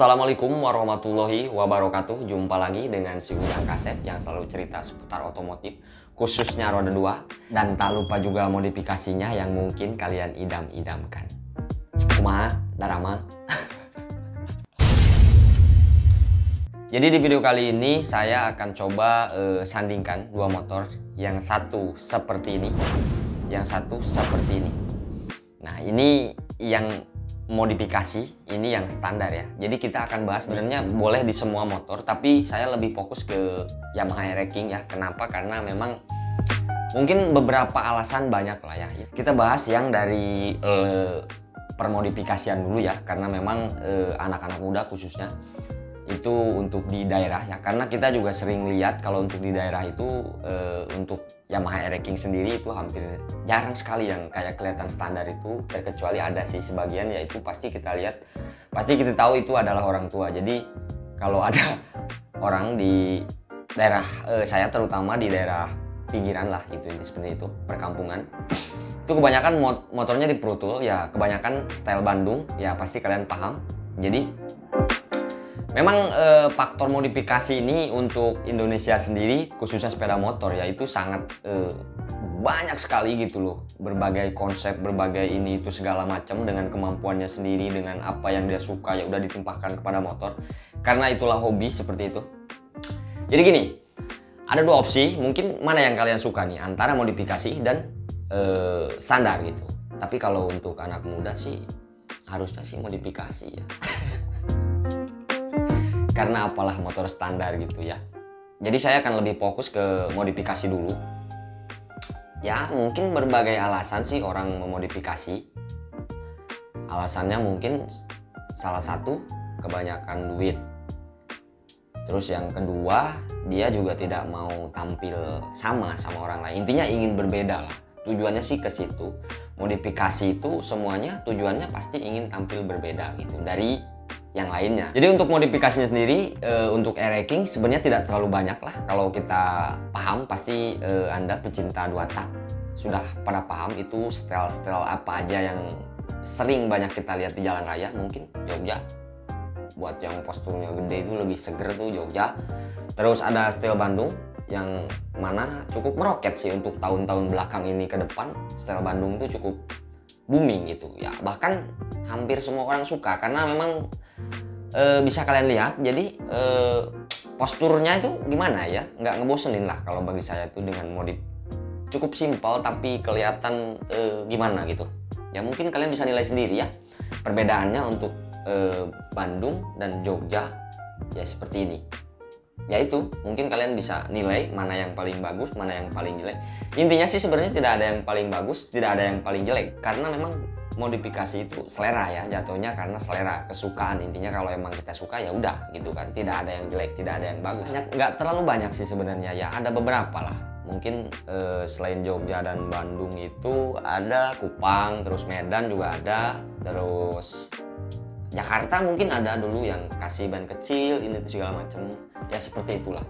Assalamualaikum warahmatullahi wabarakatuh. Jumpa lagi dengan si Ujang Kaset yang selalu cerita seputar otomotif, khususnya roda 2. Dan tak lupa juga modifikasinya yang mungkin kalian idam-idamkan. Kumaha, Darama? Jadi di video kali ini saya akan coba sandingkan dua motor. Yang satu seperti ini, yang satu seperti ini. Nah, ini yang modifikasi, ini yang standar ya. Jadi kita akan bahas sebenarnya boleh di semua motor, tapi saya lebih fokus ke Yamaha R-King ya. Kenapa? Karena memang mungkin beberapa alasan banyak lah ya. Kita bahas yang dari permodifikasian dulu ya, karena memang anak-anak muda khususnya itu untuk di daerah ya, karena kita juga sering lihat kalau untuk di daerah itu untuk Yamaha R-King sendiri itu hampir jarang sekali yang kayak kelihatan standar itu, terkecuali ada sih sebagian, yaitu pasti kita lihat, pasti kita tahu itu adalah orang tua. Jadi kalau ada orang di daerah saya, terutama di daerah pinggiran lah itu seperti itu, perkampungan, itu kebanyakan motornya di Prutul ya, kebanyakan style Bandung ya, pasti kalian paham. Jadi memang faktor modifikasi ini untuk Indonesia sendiri, khususnya sepeda motor ya, itu sangat banyak sekali gitu loh. Berbagai konsep, berbagai ini itu segala macam, dengan kemampuannya sendiri, dengan apa yang dia suka ya udah ditimpahkan kepada motor. Karena itulah hobi seperti itu. Jadi gini, ada dua opsi, mungkin mana yang kalian suka nih, antara modifikasi dan standar gitu. Tapi kalau untuk anak muda sih harusnya sih modifikasi ya. Karena apalah motor standar gitu ya. Jadi saya akan lebih fokus ke modifikasi dulu. Ya mungkin berbagai alasan sih orang memodifikasi. Alasannya mungkin salah satu kebanyakan duit. Terus yang kedua, dia juga tidak mau tampil sama orang lain. Intinya ingin berbeda lah. Tujuannya sih ke situ. Modifikasi itu semuanya tujuannya pasti ingin tampil berbeda gitu dari yang lainnya. Jadi untuk modifikasinya sendiri untuk R-King sebenarnya tidak terlalu banyak lah. Kalau kita paham, pasti Anda pecinta dua tak sudah pada paham itu style-style apa aja yang sering banyak kita lihat di jalan raya. Mungkin Jogja, buat yang posturnya gede itu lebih seger tuh Jogja. Terus ada style Bandung yang mana cukup meroket sih untuk tahun-tahun belakang ini ke depan. Style Bandung itu cukup booming gitu ya, bahkan hampir semua orang suka karena memang bisa kalian lihat. Jadi posturnya itu gimana ya, nggak ngebosenin lah kalau bagi saya itu, dengan modif cukup simpel tapi kelihatan gimana gitu ya. Mungkin kalian bisa nilai sendiri ya perbedaannya untuk Bandung dan Jogja ya, seperti ini ya. Itu mungkin kalian bisa nilai mana yang paling bagus, mana yang paling jelek. Intinya sih sebenarnya tidak ada yang paling bagus, tidak ada yang paling jelek, karena memang modifikasi itu selera ya, jatuhnya karena selera, kesukaan. Intinya kalau emang kita suka ya udah gitu kan, tidak ada yang jelek, tidak ada yang bagus. Nggak terlalu banyak sih sebenarnya ya, ada beberapa lah. Mungkin selain Jogja dan Bandung itu ada Kupang, terus Medan juga ada, terus Jakarta mungkin ada dulu yang kasih ban kecil, ini tuh segala macam ya, seperti itulah.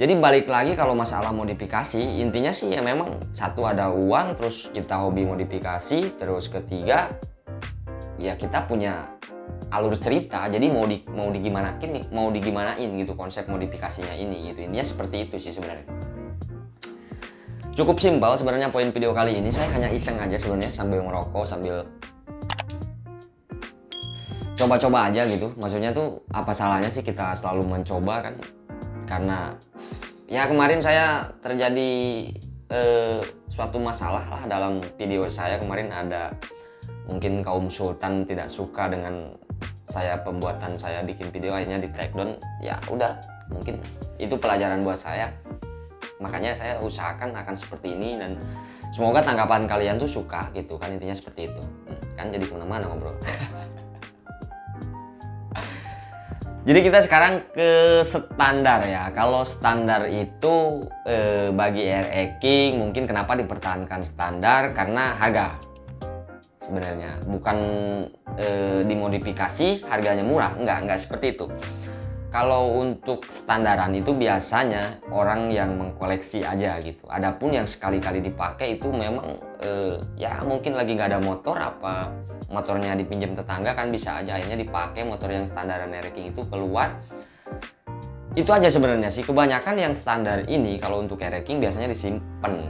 Jadi balik lagi kalau masalah modifikasi, intinya sih ya memang satu, ada uang, terus kita hobi modifikasi, terus ketiga ya kita punya alur cerita. Jadi mau digimanain gitu konsep modifikasinya ini gitu. Intinya seperti itu sih sebenarnya. Cukup simpel sebenarnya poin video kali ini. Saya hanya iseng aja sebenarnya, sambil ngerokok, sambil coba-coba aja gitu. Maksudnya tuh apa salahnya sih kita selalu mencoba kan? Karena ya kemarin saya terjadi suatu masalah lah dalam video saya kemarin. Ada mungkin kaum sultan tidak suka dengan saya, pembuatan saya bikin video, akhirnya di take down. Ya udah, mungkin itu pelajaran buat saya. Makanya saya usahakan akan seperti ini, dan semoga tanggapan kalian tuh suka gitu kan. Intinya seperti itu kan, jadi kemana-mana ngobrol. Jadi kita sekarang ke standar ya. Kalau standar itu bagi R-King mungkin kenapa dipertahankan standar, karena harga sebenarnya. Bukan dimodifikasi harganya murah, enggak seperti itu. Kalau untuk standaran itu biasanya orang yang mengkoleksi aja gitu. Adapun yang sekali-kali dipakai itu memang ya mungkin lagi nggak ada motor, apa motornya dipinjam tetangga, kan bisa aja akhirnya dipakai motor yang standaran racking itu keluar. Itu aja sebenarnya sih. Kebanyakan yang standar ini kalau untuk racking biasanya disimpan.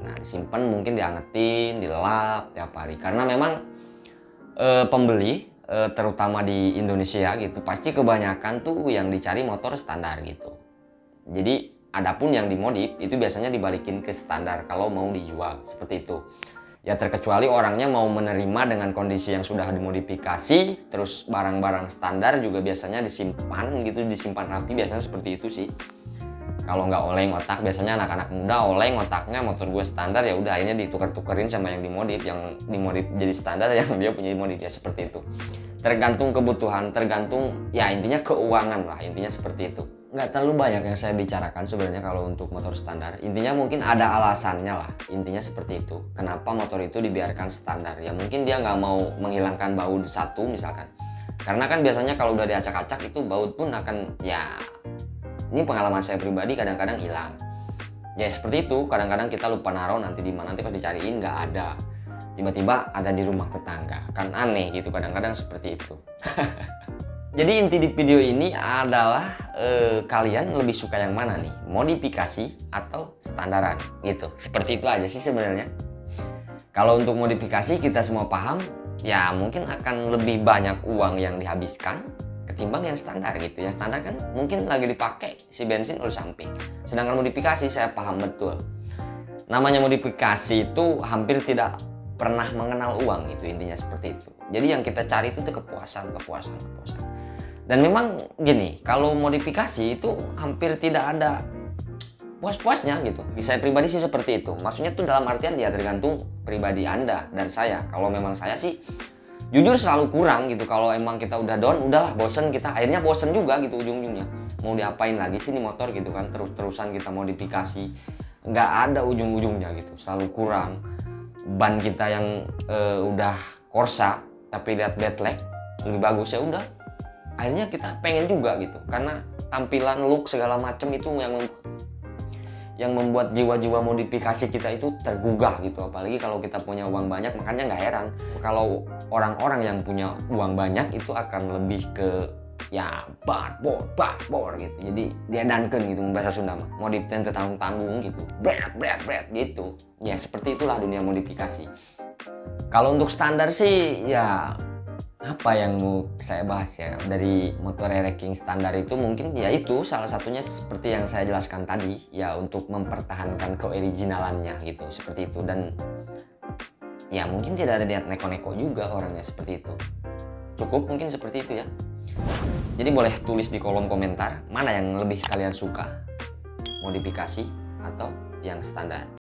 Nah, disimpan mungkin diangetin, dilap tiap hari. Karena memang pembeli terutama di Indonesia gitu pasti kebanyakan tuh yang dicari motor standar gitu. Jadi adapun yang dimodif itu biasanya dibalikin ke standar kalau mau dijual seperti itu. Ya terkecuali orangnya mau menerima dengan kondisi yang sudah dimodifikasi, terus barang-barang standar juga biasanya disimpan gitu, disimpan rapi, biasanya seperti itu sih. Kalau nggak oleng otak, biasanya anak-anak muda oleng otaknya motor gue standar, ya udah akhirnya ditukar-tukerin sama yang dimodif jadi standar, yang dia punya dimodif, ya seperti itu. Tergantung kebutuhan, tergantung ya intinya keuangan lah, intinya seperti itu. Nggak terlalu banyak yang saya bicarakan sebenarnya kalau untuk motor standar. Intinya mungkin ada alasannya lah, intinya seperti itu. Kenapa motor itu dibiarkan standar? Ya mungkin dia nggak mau menghilangkan baut satu misalkan. Karena kan biasanya kalau udah diacak-acak itu baut pun akan, ya ini pengalaman saya pribadi, kadang-kadang hilang. Ya seperti itu, kadang-kadang kita lupa naruh, nanti di mana, nanti pas dicariin nggak ada. Tiba-tiba ada di rumah tetangga, kan aneh gitu, kadang-kadang seperti itu. Jadi inti di video ini adalah kalian lebih suka yang mana nih? Modifikasi atau standaran gitu. Seperti itu aja sih sebenarnya. Kalau untuk modifikasi kita semua paham, ya mungkin akan lebih banyak uang yang dihabiskan ketimbang yang standar gitu. Yang standar kan mungkin lagi dipakai si bensin oleh samping. Sedangkan modifikasi saya paham betul. Namanya modifikasi itu hampir tidak pernah mengenal uang, itu intinya seperti itu. Jadi yang kita cari itu tuh kepuasan. Dan memang gini, kalau modifikasi itu hampir tidak ada puas-puasnya gitu. Di saya pribadi sih seperti itu. Maksudnya tuh dalam artian ya tergantung pribadi Anda dan saya. Kalau memang saya sih jujur selalu kurang gitu. Kalau emang kita udah down, udahlah bosen kita. Akhirnya bosen juga gitu ujung-ujungnya. Mau diapain lagi sih nih motor gitu kan. Terus-terusan kita modifikasi. Nggak ada ujung-ujungnya gitu. Selalu kurang. Ban kita yang udah Corsa tapi lihat Badleg lebih bagus, ya udah. Akhirnya kita pengen juga gitu. Karena tampilan, look, segala macem itu yang membuat jiwa-jiwa modifikasi kita itu tergugah gitu. Apalagi kalau kita punya uang banyak, makanya nggak heran kalau orang-orang yang punya uang banyak itu akan lebih ke ya bad-bor gitu. Jadi dia danken gitu, bahasa Sunda mah, modifin tanggung-tanggung gitu, bret gitu. Ya seperti itulah dunia modifikasi. Kalau untuk standar sih ya apa yang mau saya bahas ya dari motor racking standar itu, mungkin ya itu salah satunya seperti yang saya jelaskan tadi ya, untuk mempertahankan keoriginalannya gitu, seperti itu. Dan ya mungkin tidak ada niat neko-neko juga orangnya, seperti itu. Cukup mungkin seperti itu ya. Jadi boleh tulis di kolom komentar mana yang lebih kalian suka, modifikasi atau yang standar.